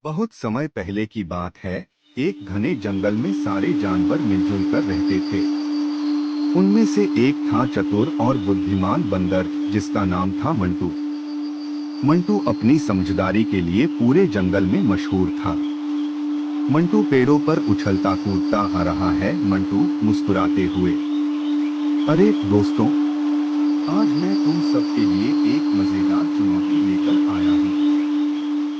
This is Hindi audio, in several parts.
बहुत समय पहले की बात है। एक घने जंगल में सारे जानवर मिलजुल कर रहते थे। उनमें से एक था चतुर और बुद्धिमान बंदर, जिसका नाम था मंटू। मंटू अपनी समझदारी के लिए पूरे जंगल में मशहूर था। मंटू पेड़ों पर उछलता कूदता आ रहा है। मंटू मुस्कुराते हुए, अरे दोस्तों, आज मैं तुम सबके लिए एक मजेदार चुनौती लेकर आया हूँ।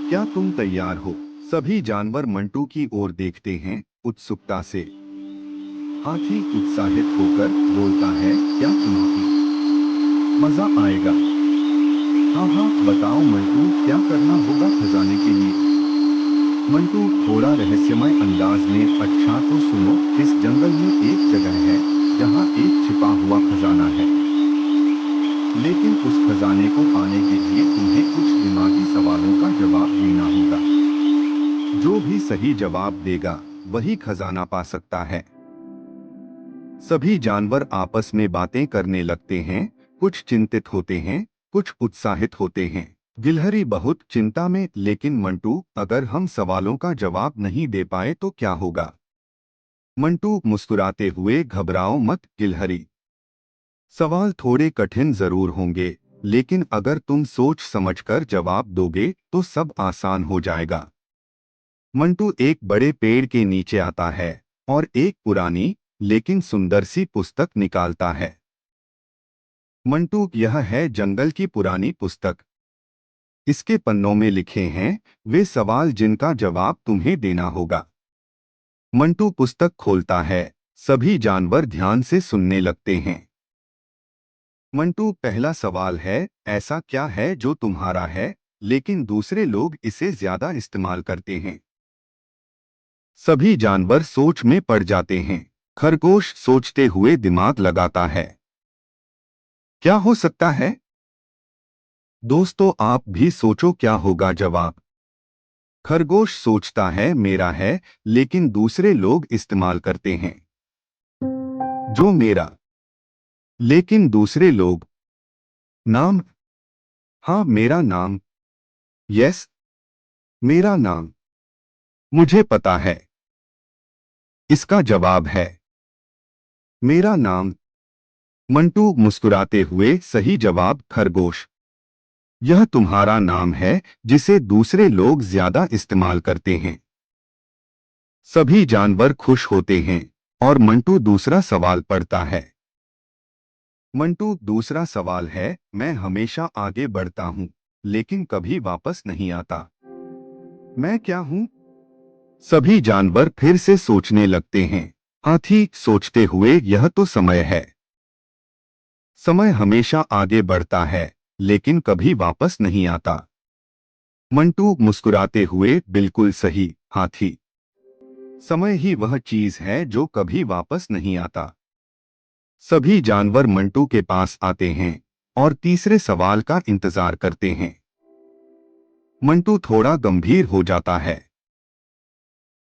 क्या तुम तैयार हो? सभी जानवर मंटू की ओर देखते हैं, उत्सुकता से। हाथी उत्साहित होकर बोलता है, क्या चुनौती? मजा आएगा। हाँ हाँ, बताओ मंटू, क्या करना होगा खजाने के लिए? मंटू थोड़ा रहस्यमय अंदाज में, अच्छा तो सुनो, इस जंगल में एक जगह है जहाँ एक छिपा हुआ खजाना है। लेकिन उस खजाने को पाने के लिए तुम्हें कुछ दिमागी सवालों का जवाब देना होगा। जो भी सही जवाब देगा वही खजाना पा सकता है। सभी जानवर आपस में बातें करने लगते हैं। कुछ चिंतित होते हैं, कुछ उत्साहित होते हैं। गिलहरी बहुत चिंता में, लेकिन मंटू, अगर हम सवालों का जवाब नहीं दे पाए तो क्या होगा? मंटू मुस्कुराते हुए, घबराओ मत गिलहरी। सवाल थोड़े कठिन जरूर होंगे, लेकिन अगर तुम सोच समझकर जवाब दोगे तो सब आसान हो जाएगा। मंटू एक बड़े पेड़ के नीचे आता है और एक पुरानी लेकिन सुंदर सी पुस्तक निकालता है। मंटू, यह है जंगल की पुरानी पुस्तक। इसके पन्नों में लिखे हैं वे सवाल जिनका जवाब तुम्हें देना होगा। मंटू पुस्तक खोलता है। सभी जानवर ध्यान से सुनने लगते हैं। मंटू, पहला सवाल है, ऐसा क्या है जो तुम्हारा है लेकिन दूसरे लोग इसे ज्यादा इस्तेमाल करते हैं? सभी जानवर सोच में पड़ जाते हैं। खरगोश सोचते हुए दिमाग लगाता है, क्या हो सकता है? दोस्तों, आप भी सोचो, क्या होगा जवाब? खरगोश सोचता है, मेरा है लेकिन दूसरे लोग इस्तेमाल करते हैं। जो मेरा, लेकिन दूसरे लोग। नाम? हाँ, मेरा नाम। यस, मेरा नाम। मुझे पता है। इसका जवाब है मेरा नाम। मंटू मुस्कुराते हुए, सही जवाब खरगोश। यह तुम्हारा नाम है जिसे दूसरे लोग ज्यादा इस्तेमाल करते हैं। सभी जानवर खुश होते हैं और मंटू दूसरा सवाल पढ़ता है। मंटू, दूसरा सवाल है, मैं हमेशा आगे बढ़ता हूँ लेकिन कभी वापस नहीं आता। मैं क्या हूँ? सभी जानवर फिर से सोचने लगते हैं। हाथी सोचते हुए, यह तो समय है। समय हमेशा आगे बढ़ता है लेकिन कभी वापस नहीं आता। मंटू मुस्कुराते हुए, बिल्कुल सही हाथी। समय ही वह चीज है जो कभी वापस नहीं आता। सभी जानवर मंटू के पास आते हैं और तीसरे सवाल का इंतजार करते हैं। मंटू थोड़ा गंभीर हो जाता है।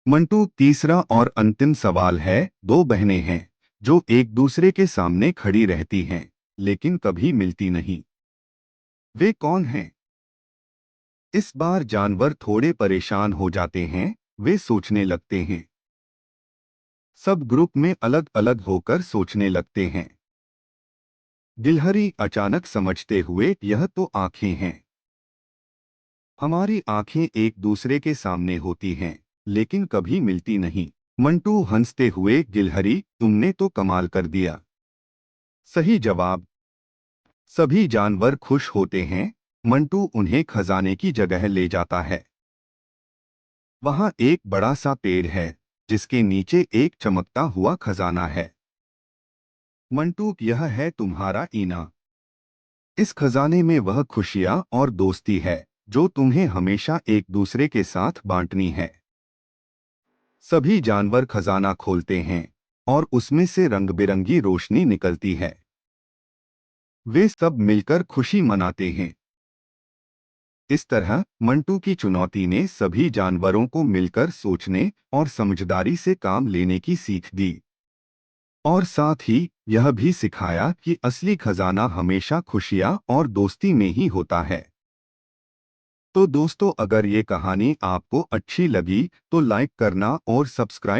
मंटू, तीसरा और अंतिम सवाल है, दो बहनें हैं जो एक दूसरे के सामने खड़ी रहती हैं लेकिन कभी मिलती नहीं। वे कौन हैं? इस बार जानवर थोड़े परेशान हो जाते हैं। वे सोचने लगते हैं। सब ग्रुप में अलग अलग होकर सोचने लगते हैं। गिलहरी अचानक समझते हुए, यह तो आंखें हैं। हमारी आंखें एक दूसरे के सामने होती हैं लेकिन कभी मिलती नहीं। मंटू हंसते हुए, गिलहरी, तुमने तो कमाल कर दिया। सही जवाब। सभी जानवर खुश होते हैं। मंटू उन्हें खजाने की जगह ले जाता है। वहां एक बड़ा सा पेड़ है जिसके नीचे एक चमकता हुआ खजाना है। मंटू, यह है तुम्हारा इनाम। इस खजाने में वह खुशियां और दोस्ती है जो तुम्हें हमेशा एक दूसरे के साथ बांटनी है। सभी जानवर खजाना खोलते हैं और उसमें से रंग बिरंगी रोशनी निकलती है। वे सब मिलकर खुशी मनाते हैं। इस तरह मंटू की चुनौती ने सभी जानवरों को मिलकर सोचने और समझदारी से काम लेने की सीख दी। और साथ ही यह भी सिखाया कि असली खजाना हमेशा खुशियां और दोस्ती में ही होता है। तो दोस्तों, अगर ये कहानी आपको अच्छी लगी तो लाइक करना और सब्सक्राइब